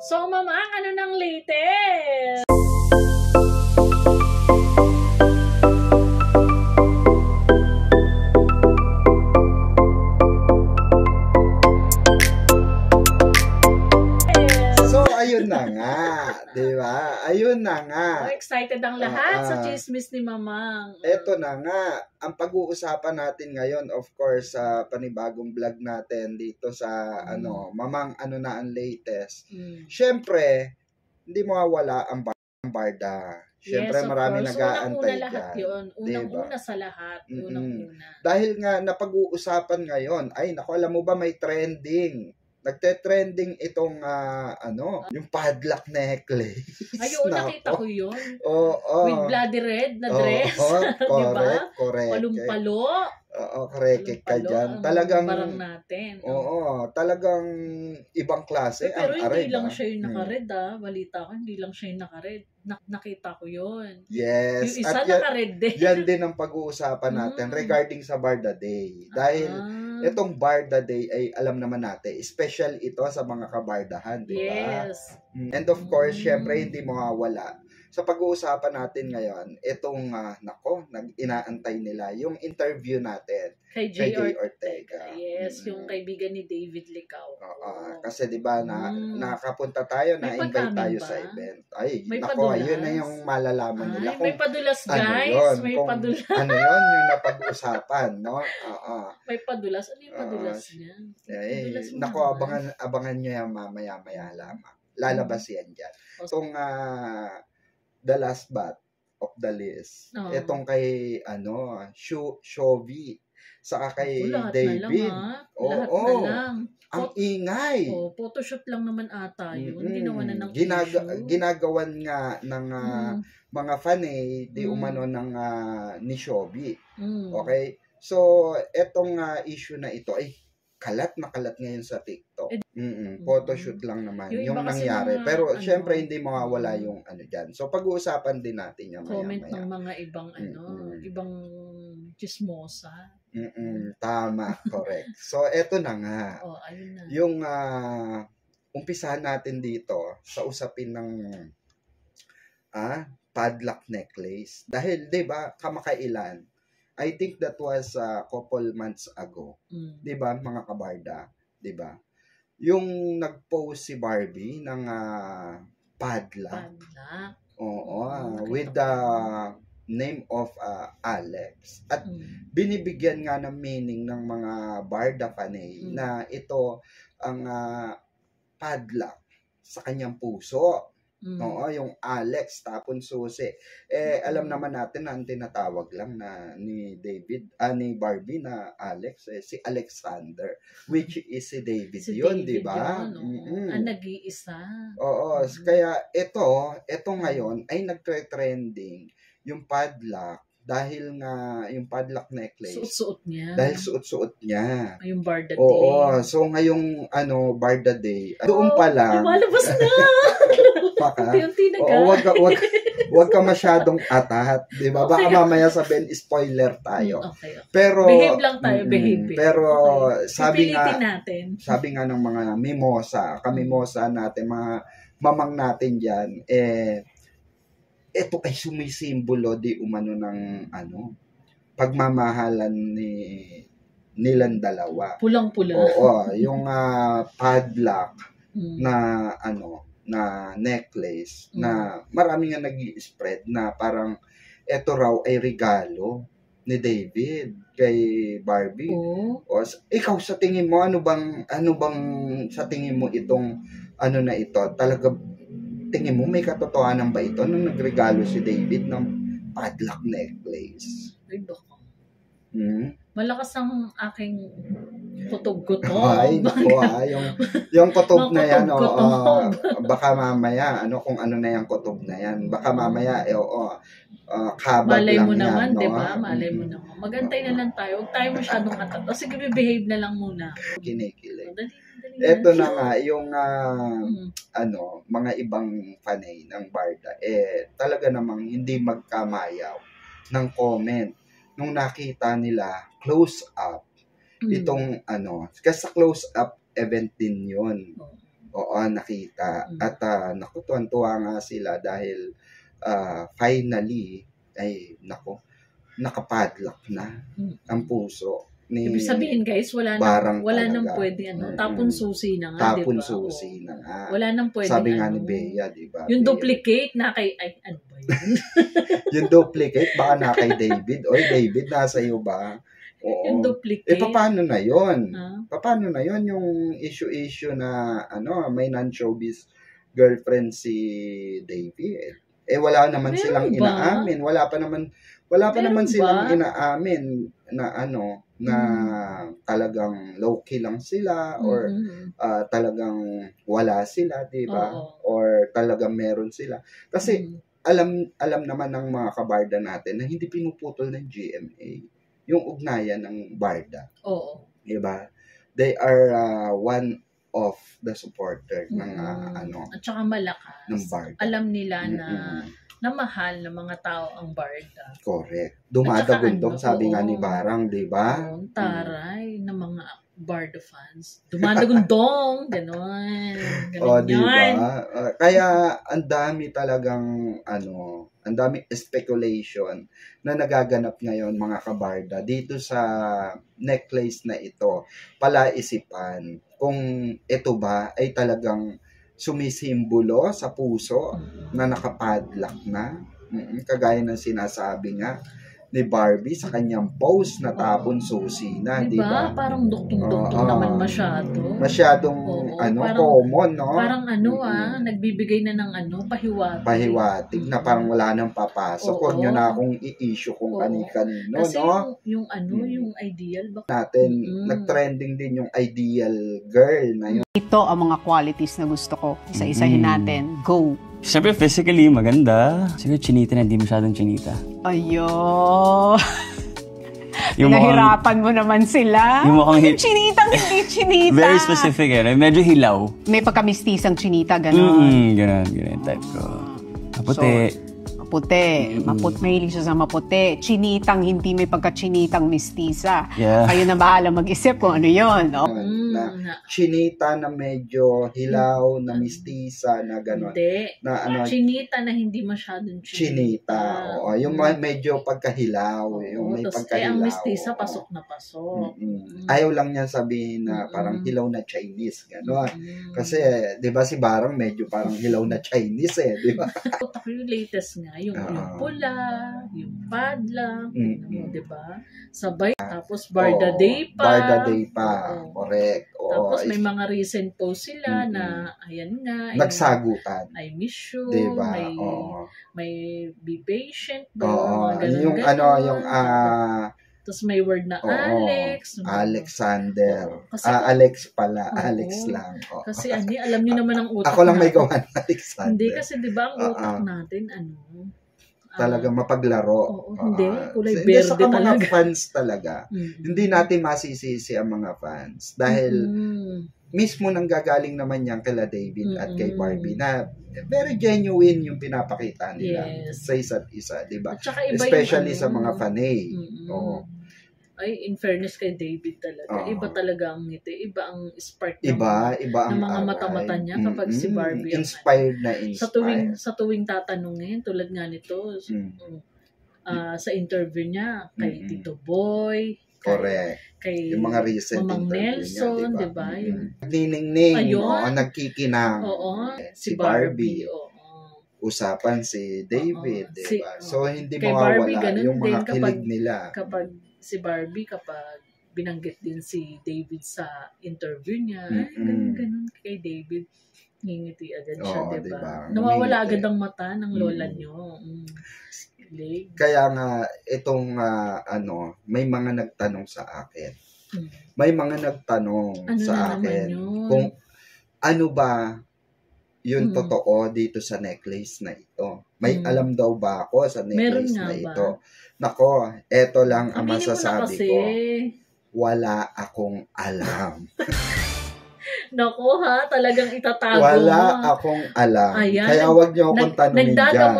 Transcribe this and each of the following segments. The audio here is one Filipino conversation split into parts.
So, Mamang, ano nang latest? Ayun na nga, di ba? Ayun na nga. Excited ang lahat sa chismis ni Mamang. Eto na nga, ang pag-uusapan natin ngayon, of course, sa panibagong vlog natin dito sa Mamang ano na ang latest. Syempre, hindi mawawala ang barda. Syempre, marami nag-aantay dyan. Unang-una sa lahat. Unang-una. Dahil nga, napag-uusapan ngayon, ay, naku, alam mo ba, may trending. Nagte-trending itong yung padlock necklace. Ayun, nakita ko yun. Oo. With bloody red na dress. Correct, correct. Palumpalo. Oo, correct ka dyan. Talagang, parang natin. Oo, talagang ibang klase pero ang aray. Pero hindi lang siya yung naka-red Balita ko, hindi lang siya yung naka-red. Nakita ko yun. Yes. Yung isa naka-red din. Yan din ang pag-uusapan natin regarding sa Barda Day. Dahil itong Barda Day ay alam naman natin, special ito sa mga kabardahan, di ba? Yes. And of course, syempre hindi mawawala. Sa pag-uusapan natin ngayon, itong, inaantay nila, yung interview natin kay Jay Ortega. Yes, yung kaibigan ni David Licao. Kasi di ba nakapunta tayo, na-invite tayo sa event. Ay, nako, yun na yung malalaman nila. May padulas, guys. May padulas. Ano yun, yung napag-uusapan, no? May padulas. Ano yung padulas niya? Nako, abangan nyo yan mamaya-maya lamang. Lalabas yan dyan. Itong, the last but of the list. Itong kay Shovie, saka kay David. Lahat na lang. Ang ingay. Photoshoot lang naman ata yun. Ginawa na ng ginagawan nga ng mga fan di umano ng ni Shovie. Okay? So, etong issue na ito ay kalat na kalat ngayon sa TikTok. Photoshoot lang naman yung nangyari. Pero syempre hindi mawawala yung dyan. So pag-uusapan din natin yung comment ng mga ibang ibang chismosa. Tama, correct. So eto na nga. Ayun na. Yung umpisahan natin dito sa usapin ng padlock necklace. Dahil 'di ba kamakailan, I think that was a couple months ago. 'Di ba, mga kabarda, 'di ba? Yung nag-post si Barbie ng padlock. With the name of Alex. At binibigyan nga ng meaning ng mga barda panay na ito ang padlock sa kanyang puso. Yung Alex tapon susi. Alam naman natin na ang tinatawag lang na ni David, ni Barbie na Alex, si Alexander, which is si David yun, di ba? Ang nag-iisa. Kaya ito ngayon ay nagtre-trending yung padlock dahil nga yung padlock necklace. Suot-suot niya. Dahil suot-suot niya. Yung Barda Day. So ngayong Barda Day, doon pa lang. Lumalabas na! Wag ka masyadong atat, 'di ba? Baka mamaya sabihin spoiler tayo. Pero behave lang tayo, behave. Pero sabi nga ng mga kamimosa natin, mga mamang natin diyan, ito ay sumisimbolo di umano ng pagmamahalan nilang dalawa. Pulang-pula. Yung padlock na na necklace na marami nga nag-i-spread na parang eto raw ay regalo ni David kay Barbie. Ikaw sa tingin mo ano bang sa tingin mo itong na ito? Talaga tingin mo may katotohanan ba ito nung nagregalo si David ng padlock necklace? Ay, baka. Malakas ang aking kutob-kutob. Ay, naku, yung kutob na yan, baka mamaya, kung ano na yung kutob na yan, baka mamaya, kabag malay lang mo yan. Naman, diba? Malay mo naman. Magantay na lang tayo. Huwag tayo masyadong katat. Sige, behave na lang muna. Kinikilig. Ito na nga, yung mga ibang fanay ng Barda, talaga namang hindi magkamayaw ng comment nung nakita nila close up itong kasi sa close up event din yun. Oo, nakita. At naku, tuwan-tuwa nga sila dahil finally, ay naku, nakapadlock na ang puso ni Ibig sabihin guys, wala nang pwede tapon susi na nga, tapon diba? susi na nga. Wala nang pwede. Sabi nga ni Bea, diba? Yung duplicate na kay, ay, ano ba yun? Yung duplicate, baka na kay David. Oy, David, nasa iyo ba? Oo. Yung duplicate. Paano na yun? Paano na yun yung issue na, may non-showbiz girlfriend si David? Wala naman silang inaamin. Wala pa naman silang inaamin na na talagang low-key lang sila or talagang wala sila, di ba? Or talagang meron sila. Kasi alam naman ng mga kabarda natin na hindi pinuputol ng GMA yung ugnayan ng barda. Oo. Di ba? They are one of the supporter ng at saka malakas. Ng barda. Alam nila na mahal ng mga tao ang barda. Correct. Dumadagundong, sabi nga ni Barang, di ba? Taray ng mga barda fans. Dumadagundong, gano'n. Di ba? Kaya ang dami talagang ang dami speculation na nagaganap ngayon mga kabarda dito sa necklace na ito. Palaisipan kung ito ba ay talagang sumisimbolo sa puso na nakapadlock na. Kagaya ng sinasabi nga ni Barbie sa kanyang post na tapon susi na, di ba? Parang duktong-duktong naman masyado. Masyadong parang, common, no? Parang nagbibigay na ng pahiwatig. Pahiwatig na parang wala nang papasok. Huwag nyo na akong i-issue kung kani-kanino, kasi no? yung ideal. Natin, nag-trending din yung ideal girl na yun. Ito ang mga qualities na gusto ko. Isa-isahin natin. Go! Siyempre, physically, maganda. Siguro, chinita na, hindi masyadong chinita. Ayo. Nahirapan mo naman sila. Yung mukhang chinitang hindi chinita. Very specific, medyo hilaw. May pagkamistisang chinita, gano'n. Gano'n type ko. Maputi. Mahilig siya sa maputi. Chinitang, hindi may pagka-chinitang mistisa. Yeah. Kayo na bahala mag-isip kung ano yun. No? Chinita na medyo hilaw, na mistisa, na gano'n. Hindi. Na chinita na hindi masyadong chinita. Oo, yung medyo pagkahilaw. Yung may pagkahilaw. Ang mistisa, pasok na pasok. Ayaw lang niya sabihin na parang hilaw na Chinese. Gano'n. Kasi, di ba si Barang medyo parang hilaw na Chinese di ba? Yung latest nga, yung pula, yung padla, di ba? Sabay, tapos Barda Day pa. Barda Day pa, correct. Tapos may mga recent post sila na, ayan nga. Nagsagutan. I miss you. Diba? May be patient. Yung tapos may word na Alex. Alexander. Alex pala. Alex lang. Kasi alam niyo naman ang utak ako lang may gawa ng Alexander. Hindi kasi di ba ang utak natin, talaga mapaglaro. Hindi, kulay berde sa mga talaga. fans talaga. Hindi natin masisisi ang mga fans. Dahil mismo nang gagaling naman yan kila David at kay Barbie na very genuine yung pinapakita nila sa isa't isa, di ba? Especially sa mga fanay. Ay, in fairness kay David talaga. Iba talaga ang ngiti. Iba ang spark ng ang mga mata-mata niya kapag si Barbie. Inspired na inspired. Sa tuwing tatanungin, tulad nga nito, sa interview niya, kay Tito Boy, correct. Kay yung mga recent Mamang Nelson, niya, diba? Nagniningning, nagkikinang. Si Barbie. Usapan si David, diba? So, hindi kay mawawala Barbie, yung mga din, kilig nila. Kapag si Barbie, kapag binanggit din si David sa interview niya, ganun kay David, ngingiti agad siya, diba? Nawawala agad ang mata ng lola niyo. Kaya nga, itong may mga nagtanong sa akin. May mga nagtanong sa akin kung ano ba yung totoo dito sa necklace na ito. May alam daw ba ako sa necklace na ito? Nako, eto lang ang masasabi ko. Wala akong alam. Naku talagang itatago. Wala akong alam. Ayan, kaya wag niyo akong tanungin dyan.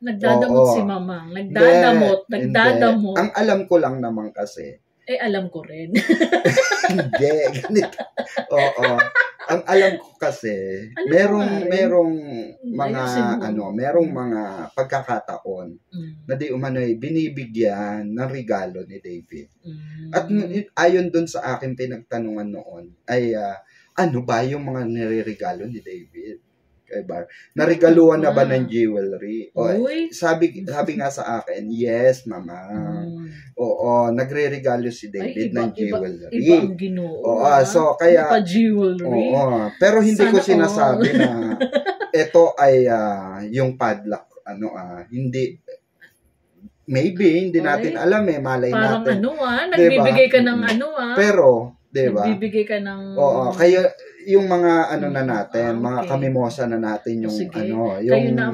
Nagdadamot si Mamang. Nagdadamot. Ang alam ko lang naman kasi. Alam ko rin. Hindi, ganito. Oo. ang alam ko kasi, merong mga pagkakataon na di umano'y binibigyan ng regalo ni David. At ayon dun sa akin pinagtanungan noon, ay ano ba yung mga nireregalo ni David? Kay Bar. Narigaluhan na ba ng jewelry? O, sabi nga sa akin, yes, mama. Oo, nagre-regalo si David ng jewelry. Iba ang Ginoo. Oo, so kaya jewelry. Oo, pero hindi ko sinasabi na ito ay yung padlock hindi hindi natin alam malay parang natin. Nagbibigay ka ng Pero, diba? Nagbibigay ka ng kaya yung mga na natin, mga kamimosa na natin yung yung kayo na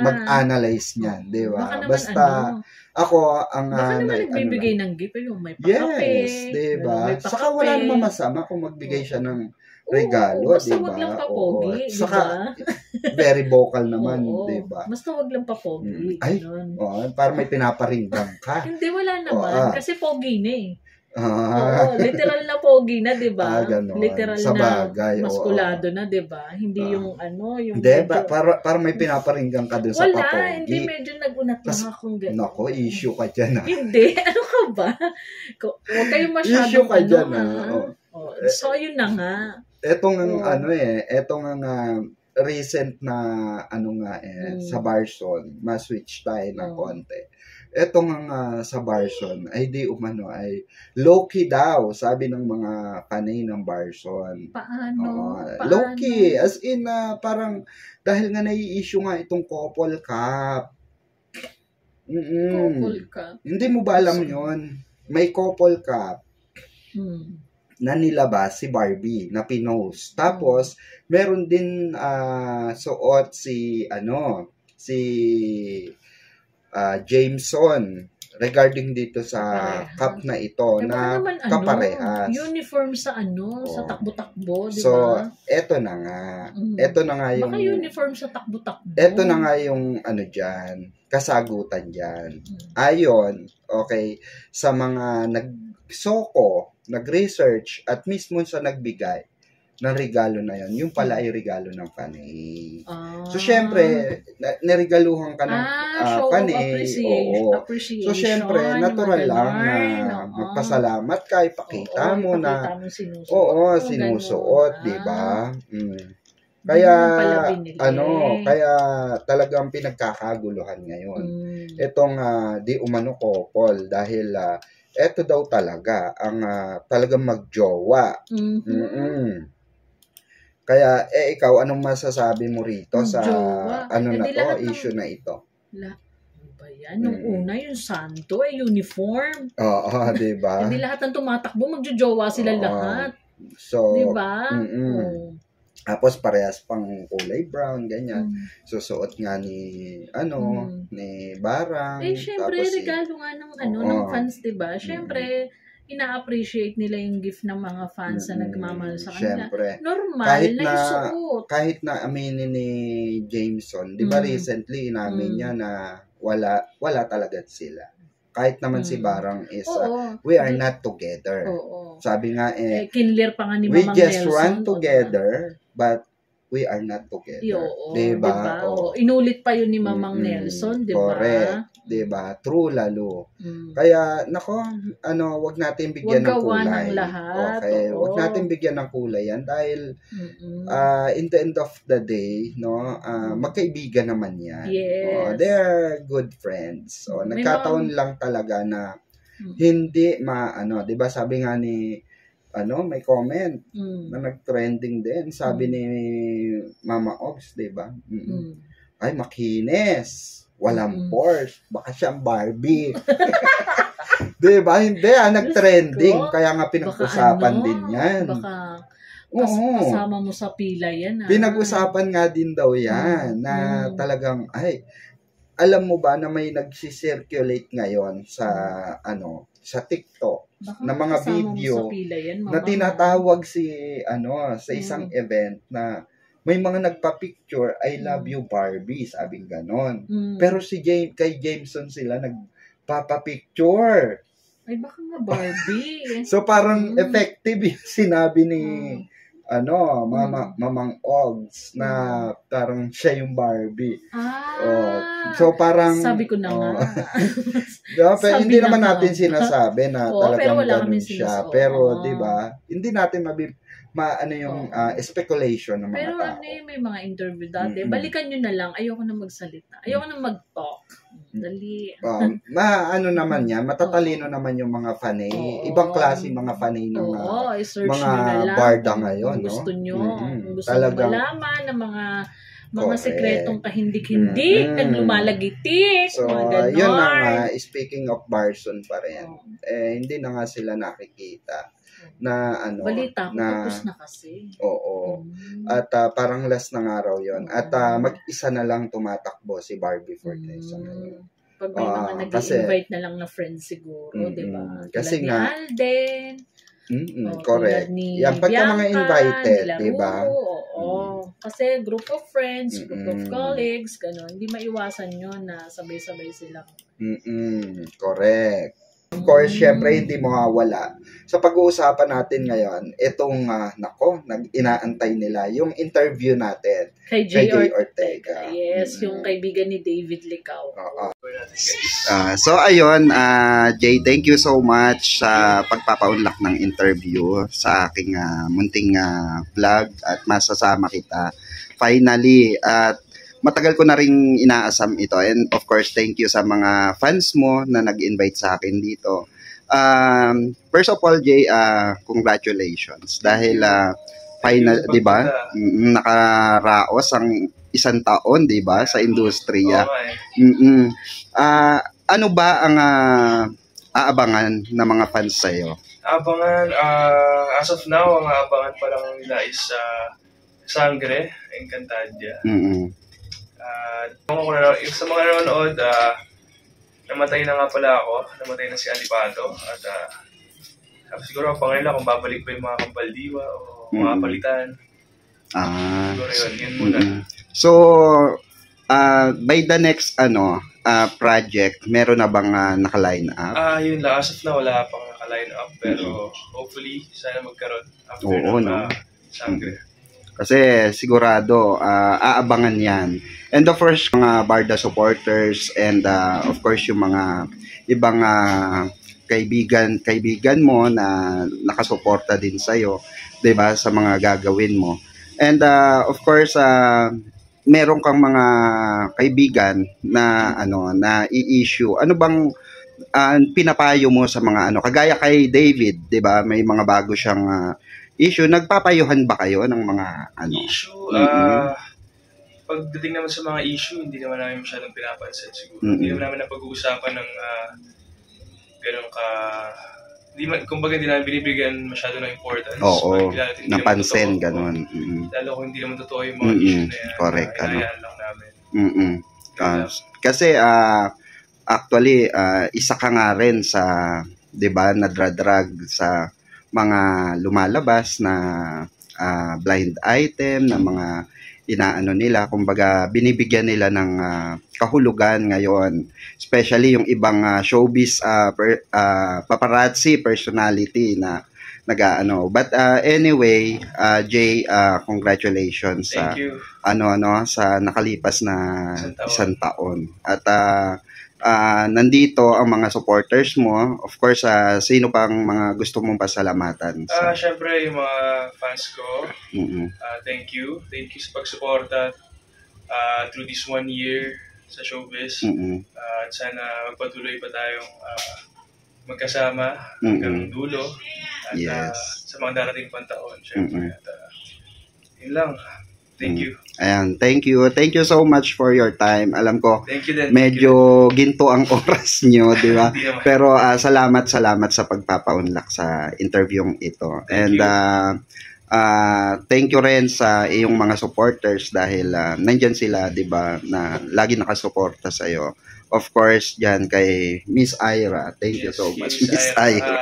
mag-analyze niyan, di ba? Basta ako ang baka naman nagbibigay ng gift yung may pakape. Yes, di ba? Saka wala namang masama kung magbigay siya ng regalo, di ba? Basta wag lang papogi, di ba? Saka very vocal naman, di ba? Basta wag lang papogi. Ay, para may pinaparinggan ka. Hindi, wala naman. Kasi pogi na literal na pogi na, di ba? Literal sa bagay, na maskulado na, di ba? Hindi yung yung hindi, para may pinaparinggan ka dun sa papogi. Wala, hindi medyo nagunat lang akong gano'n. Nako, issue ka dyan Hindi, ano ka ba? Huwag kayong masyadong issue ka dyan So, yun na nga. Etong recent na sa Barson, ma-switch tayo ng konti. Etong sa Barson ay di umano ay low-key daw, sabi ng mga panay ng Barson. Paano? Low-key, as in parang dahil nga nai-issue nga itong couple cup. Couple cup? Hindi mo ba alam yun? May couple cup na nilabas si Barbie na pinost. Tapos, meron din suot si Jameson regarding dito sa cup na ito na kaparehas. Uniform sa sa takbo-takbo, di ba? So, eto na nga. Eto na nga yung... Baka uniform sa takbo-takbo. Eto na nga yung dyan, kasagutan dyan. Ayon, sa mga nagsoko, nag-research, at mismo sa nagbigay ng regalo na yon, yung pala ay regalo ng panay. So, syempre, niregaluhan ka ng panay. So, syempre, natural lang na magpasalamat ka, ipakita mo na sinusuot, di ba? Kaya, kaya talagang pinagkakaguluhan ngayon. Itong di umano couple dahil eto daw talaga ang talagang magjowa. Kaya, ikaw, anong masasabi mo rito sa issue na ito? Ba yan? Nung una, yung santo, uniform. Oo, diba? Hindi lahat ng tumatakbo, magjojowa sila lahat. So, diba? Tapos, parehas pang kulay brown, ganyan. Susuot nga ni Barang. Syempre, regalo nga ng fans, diba? Syempre, ina-appreciate nila yung gift ng mga fans na nagmamahal sa kanila. Siyempre. Normal na isuot. Kahit na aminin ni Jameson, di ba recently inamin niya na wala talaga sila. Kahit naman si Barang is, we are not together. Sabi nga kinlear pa nga ni we Mamang just Nelson, run together, but we are not together. Diba? Inulit pa yun ni Mamang Nelson, diba? Correct. Diba? True lalo. Kaya, wag natin bigyan ng kulay. Ng lahat. Wag natin bigyan ng kulay yan dahil in the end of the day, magkaibigan naman yan. Yes. They're good friends. Nagkataon lang talaga na hindi diba sabi nga ni may comment na nag-trending din. Sabi ni Mama Ogs, diba? Ay, makinis. Walang Porsche. Baka siyang Barbie. Diba? Hindi, nag-trending. Kaya nga pinag-usapan din yan. Baka kasama mo sa pila yan. Pinag-usapan nga din daw yan na talagang, alam mo ba na may nagsisirculate ngayon sa sa TikTok na mga video na tinatawag sa isang event na may mga nagpa-picture, I love you Barbie, sabing ganon. Pero kay Jameson sila nagpapa-picture. Ay, baka nga Barbie. So parang effective yung sinabi ni Mamang Ogs na parang siya yung Barbie. So parang sabi ko na nga. Pero hindi naman natin sinasabi na talagang ganun siya. Sinasabi. Pero 'di ba? Hindi natin speculation ng mga pero tao. May mga interview dati. Balikan nyo na lang. Ayoko na magsalita. Ayoko na mag-talk. Dali. Naman yan. Matatalino naman yung mga fanay. Ibang klase mga fanay ng mga barda ngayon. Gusto nyo. Gusto talagang nyo malaman ng mga sekretong kahindik-hindik, naglumalagiti, so, mga ganon. Yun na nga, speaking of Barson pa rin, hindi na nga sila nakikita na balita ko, tapos na kasi. Oo. At parang last na nga raw yun. At mag-isa na lang tumatakbo si Barbie Fortesa ngayon. Pag may mga nag-invite na lang na friends siguro, di ba? Kasi ni nga, Alden. Correct. Yan, pagka mga invited, di ba? Kasi group of friends, group of colleagues, gano'n. Hindi maiwasan yun na sabay-sabay silang. Correct. Of course, syempre, hindi mawawala. Sa pag-uusapan natin ngayon, itong, inaantay nila, yung interview natin kay Jay Ortega. Yes, yung kaibigan ni David Licao. So, ayun, Jay, thank you so much sa pagpapaunlak ng interview sa aking munting vlog at masasama kita. Finally, at matagal ko na ring inaasam ito. And of course, thank you sa mga fans mo na nag-invite sa akin dito. First of all, Jay, congratulations. Dahil final, 'di ba? Nakaraos ang 1 taon, 'di ba, sa industriya. Ano ba ang aabangan ng mga fans sa iyo? Abangan as of now, ang aabangan pa lang nila is Sangre, Encantadia. Sa mga nanonood, namatay na nga pala ako. Namatay na si Alipato. At siguro pangalan nila kung babalik pa yung mga Kambaldiwa o mga palitan. Siguro yun muna. So, by the next project, meron na bang naka-line up? Yun lang. As of now, wala pang naka-line up. Pero hopefully, sana magkaroon after Sangre. Kasi sigurado aabangan yan. And of course, mga Barda supporters and of course yung mga ibang kaibigan mo na nakasuporta din sa'yo, 'di ba, sa mga gagawin mo. And of course, meron kang mga kaibigan na na i-issue. Ano bang pinapayo mo sa mga kagaya kay David, 'di ba? May mga bago siyang issue. Nagpapayuhan ba kayo ng mga issue? Pagdating naman sa mga issue, hindi naman namin masyadong pinapansin siguro. Hindi naman namin napag-uusapan ng gano'n ka... Kumbaga hindi namin binibigyan masyado ng importance. Oo, napansin, gano'n. Lalo kung hindi naman totoo yung mga issue na yan. Correct. Hinayaan lang namin. Kasi actually, isa ka nga rin sa, di ba, nadradrag sa mga lumalabas na blind item, na mga nila, kumbaga binibigyan nila ng kahulugan ngayon, especially yung ibang showbiz paparazzi personality na but anyway, Jay, congratulations sa sa nakalipas na 1 taon. At nandito ang mga supporters mo. Of course, sino pang mga gusto mong pasalamatan? Syempre, yung mga fans ko. Thank you. Thank you sa pagsuporta through this 1 year sa showbiz. At sana magpatuloy pa tayong magkasama hanggang dulo. At sa mga darating pang taon, syempre. At yun lang. Thank you. Ayan, thank you. Thank you so much for your time. Alam ko, medyo ginto ang oras nyo, di ba? Pero salamat sa pagpapaunlak sa interviewing ito. And thank you rin sa iyong mga supporters dahil nandyan sila, di ba, na lagi nakasuporta sa iyo. Of course, dyan kay Miss Ira. Thank you so much, Miss Ira.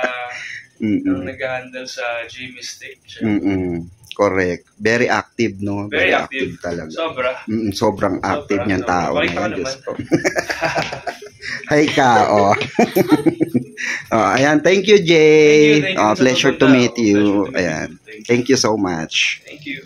Ang nag-handle sa G-Mystic. Correct. Very active, no? Very active talaga. Sobra. Sobrang active niyang tao. Pakita ka naman. Hi ka, oh. Ayan, thank you, Jay. Thank you pleasure to meet you. Ayan. Thank you so much. Thank you.